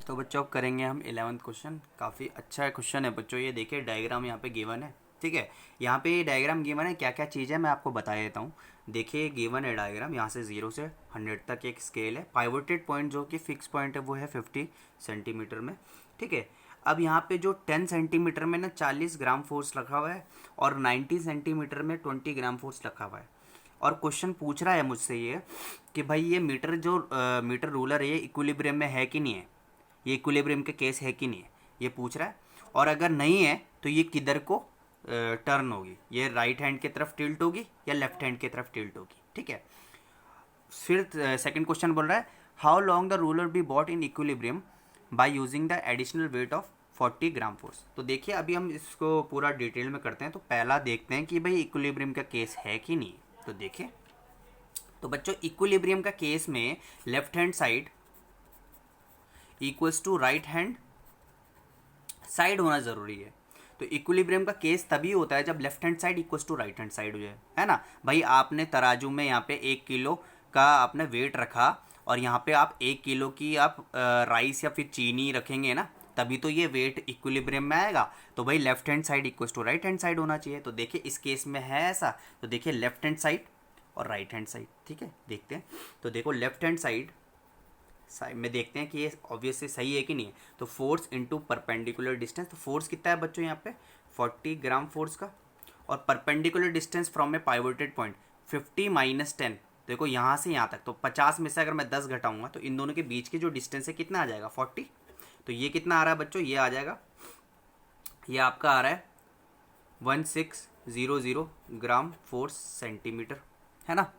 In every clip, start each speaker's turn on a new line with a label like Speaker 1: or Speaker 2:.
Speaker 1: तो बच्चों अब करेंगे हम 11th क्वेश्चन। काफ़ी अच्छा क्वेश्चन है बच्चों। ये देखिए डायग्राम यहाँ पे गिवन है, ठीक है। यहाँ पे डायग्राम गिवन है, क्या क्या चीज़ है मैं आपको बता देता हूँ। देखिए गिवन है डायग्राम, यहाँ से 0 से 100 तक एक स्केल है। पाइवोटेड पॉइंट जो कि फिक्स पॉइंट है वो है 50 सेंटीमीटर में, ठीक है। अब यहाँ पे जो 10 सेंटीमीटर में ना 40 ग्राम फोर्स रखा हुआ है और 90 सेंटीमीटर में 20 ग्राम फोर्स रखा हुआ है। और क्वेश्चन पूछ रहा है मुझसे ये कि भाई ये मीटर जो मीटर रूलर है ये इक्विलिब्रियम में है कि नहीं है, ये इक्विलिब्रियम के केस है कि नहीं है, ये पूछ रहा है। और अगर नहीं है तो ये किधर को टर्न होगी, ये राइट हैंड की तरफ टिल्ट होगी या लेफ्ट हैंड की तरफ टिल्ट होगी, ठीक है। फिर सेकंड क्वेश्चन बोल रहा है how long the ruler be bought in equilibrium by using the additional weight of 40 gram force. तो देखिए अभी हम इसको पूरा डिटेल में करते हैं। तो पहला देखते हैं कि भाई इक्विलिब्रियम का केस है कि नहीं। तो देखिए, तो बच्चों इक्विलिब्रियम का केस में left hand side equals to right hand side होना ज़रूरी है। तो इक्विलिब्रियम का केस तभी होता है जब left hand side equals to right hand side हो जाए, है ना। भाई आपने तराजू में यहाँ पे 1 किलो का आपने वेट रखा और यहाँ पे आप 1 किलो की आप राइस या फिर चीनी रखेंगे ना, तभी तो ये वेट इक्विलिब्रियम में आएगा। तो भाई left hand side equals to right hand side होना चाहिए। तो देखिए इस केस में है ऐसा। तो देखिए लेफ्ट हैंड साइड और राइट हैंड साइड, ठीक है, देखते हैं। तो देखो लेफ्ट हैंड साइड में देखते हैं कि ये ऑब्वियसली सही है कि नहीं है। तो फोर्स इनटू परपेंडिकुलर डिस्टेंस, तो फोर्स कितना है बच्चों यहाँ पे 40 ग्राम फोर्स का, और perpendicular distance from A pivoted point 50 minus 10। देखो यहाँ से यहाँ तक तो 50 में से अगर मैं 10 घटाऊंगा तो इन दोनों के बीच की जो डिस्टेंस है कितना आ जाएगा 40। तो ये कितना आ रहा है बच्चों, ये आ जाएगा, ये आपका आ रहा है 1600 ग्राम फोर्स सेंटीमीटर, है ना।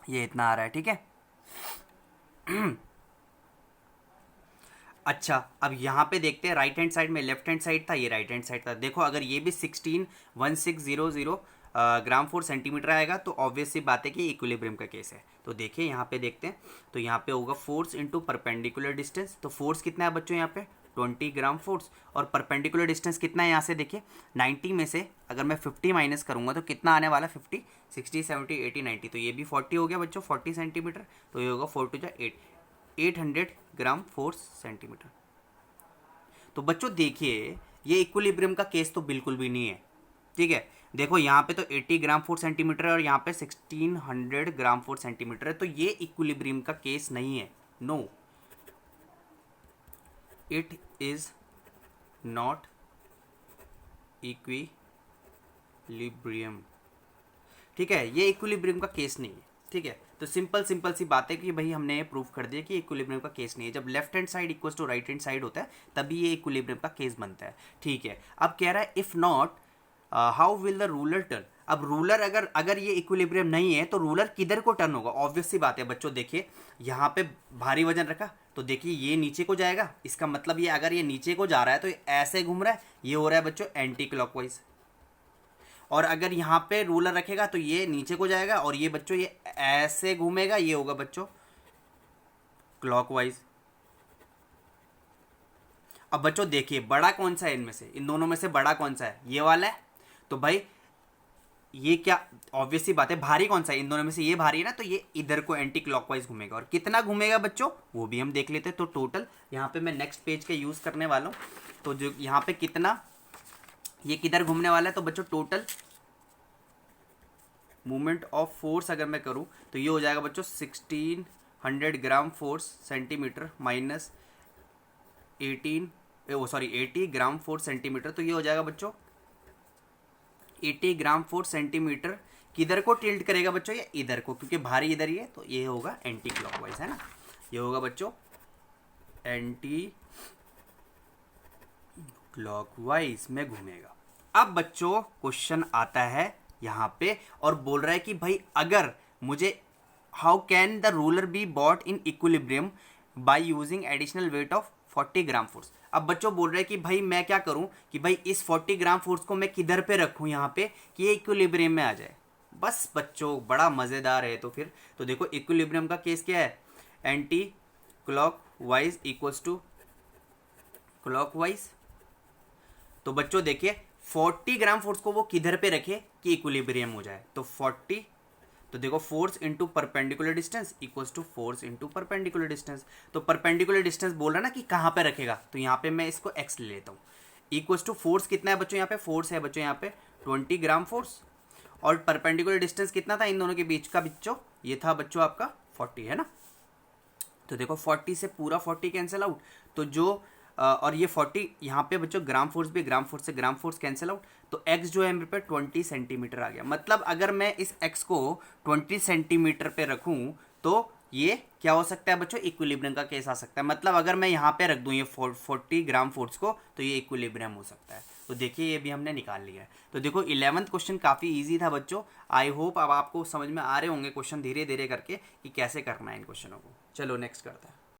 Speaker 1: ये इतना आ रहा है, ठीक है। अच्छा अब यहाँ पे देखते हैं राइट हैंड साइड में लेफ्ट हैंड साइड था, ये राइट हैंड साइड था। देखो अगर ये भी 1600 ग्राम फोर सेंटीमीटर आएगा तो ऑब्वियस सी बात है कि इक्विलिब्रियम का केस है। तो देखिए यहाँ पे देखते हैं, तो यहाँ पे होगा फोर्स इनटू परपेंडिकुलर डिस्टेंस। तो फोर्स कितना है बच्चों यहाँ पे 20 ग्राम फोर्स, और परपेंडिकुलर डिस्टेंस कितना है यहाँ से देखिए 90 में से अगर मैं 50 माइनस करूँगा तो कितना आने वाला 50, 60, 70, 80, 90। तो ये भी 40 हो गया बच्चों 40 सेंटीमीटर। तो ये होगा 4 टू 800 ग्राम फोर्स सेंटीमीटर। तो बच्चों देखिए ये इक्विलिब्रियम का केस तो बिल्कुल भी नहीं है, ठीक है। देखो यहाँ पे तो 80 ग्राम फोर सेंटीमीटर है और यहाँ पे 1600 ग्राम फोर सेंटीमीटर है। तो ये इक्विलिब्रियम का केस नहीं है, no, it is not equilibrium, ठीक है। ये इक्विलिब्रियम का केस नहीं है, ठीक है। तो सिंपल सी बात है कि भाई हमने ये प्रूफ कर दिया कि इक्विलिब्रियम का केस नहीं है। जब left hand side equals to right hand side होता है तभी ये इक्विलिब्रियम का केस बनता है, ठीक है। अब कह रहा है if not how will the ruler turn. अब रूलर अगर ये इक्विलिब्रियम नहीं है तो रूलर किधर को टर्न होगा। ऑब्वियस सी बात है बच्चों, देखिए यहाँ पे भारी वजन रखा तो देखिए ये नीचे को जाएगा। इसका मतलब ये अगर ये नीचे को जा रहा है तो ये ऐसे घूम रहा है, ये हो रहा है बच्चों एंटी क्लॉकवाइज। और अगर यहाँ पे रूलर रखेगा तो ये नीचे को जाएगा और ये बच्चों ये ऐसे घूमेगा, ये होगा बच्चों क्लॉकवाइज। अब बच्चों देखिए बड़ा कौन सा है इनमें से, इन दोनों में से बड़ा कौन सा है, ये वाला है। तो भाई ये क्या ऑब्वियस सी बात है भारी कौन सा है, इन दोनों में से ये भारी है ना, तो ये इधर को एंटी क्लॉकवाइज घूमेगा। और कितना घूमेगा बच्चों वो भी हम देख लेते हैं। तो टोटल यहाँ पे मैं नेक्स्ट पेज का यूज करने वाला हूँ। तो जो यहाँ पे कितना ये किधर घूमने वाला है, तो बच्चों टोटल मूवमेंट ऑफ फोर्स अगर मैं करूं तो ये हो जाएगा बच्चों 1600 gram force centimetre minus 80 gram force centimetre. तो ये हो जाएगा बच्चों 80 ग्राम फोर्स सेंटीमीटर। किधर को टिल्ट करेगा बच्चों, ये इधर को, क्योंकि भारी इधर ही है। तो ये होगा एंटी क्लॉकवाइज, है ना। ये होगा बच्चों एंटी क्लॉकवाइज में घूमेगा। अब बच्चों क्वेश्चन आता है यहाँ पे और बोल रहा है कि भाई अगर मुझे how can the ruler be bought in equilibrium by using additional weight of 40 gram force. अब बच्चों बोल रहे हैं कि भाई मैं क्या करूं कि भाई इस 40 ग्राम फोर्स को मैं किधर पे रखूं यहाँ पे कि ये इक्विलिब्रियम में आ जाए। बस बच्चों बड़ा मज़ेदार है। तो फिर तो देखो इक्विलिब्रियम का केस क्या है, anti clockwise equals to clockwise. तो बच्चों देखिए 40 ग्राम फोर्स को वो किधर पे रखे कि इक्विलिब्रियम हो जाए। तो 40 तो देखो force into perpendicular distance equals to force into perpendicular distance. तो परपेंडिकुलर डिस्टेंस बोल रहा है ना कि कहाँ पे रखेगा, तो यहाँ पे मैं इसको x ले लेता हूँ। इक्वल्स टू फोर्स कितना है बच्चों, यहाँ पे फोर्स है बच्चों यहाँ पे 20 ग्राम फोर्स, और परपेंडिकुलर डिस्टेंस कितना था इन दोनों के बीच का बच्चों, ये था बच्चों आपका 40 है ना। तो देखो 40 से पूरा 40 कैंसिल आउट, तो जो और ये 40 यहाँ पे बच्चों ग्राम फोर्स भी, ग्राम फोर्स से ग्राम फोर्स कैंसिल आउट, तो x जो है मेरे पे 20 सेंटीमीटर आ गया। मतलब अगर मैं इस x को 20 सेंटीमीटर पे रखूँ तो ये क्या हो सकता है बच्चों, इक्विलिब्रियम का केस आ सकता है। मतलब अगर मैं यहाँ पे रख दूँ ये 40 ग्राम फोर्स को, तो ये इक्विलिब्रियम हो सकता है। तो देखिए ये भी हमने निकाल लिया है। तो देखो 11th क्वेश्चन काफ़ी इजी था बच्चों। आई होप अब आपको समझ में आ रहे होंगे क्वेश्चन धीरे धीरे करके कि कैसे करना है इन क्वेश्चनों को। चलो नेक्स्ट करते हैं।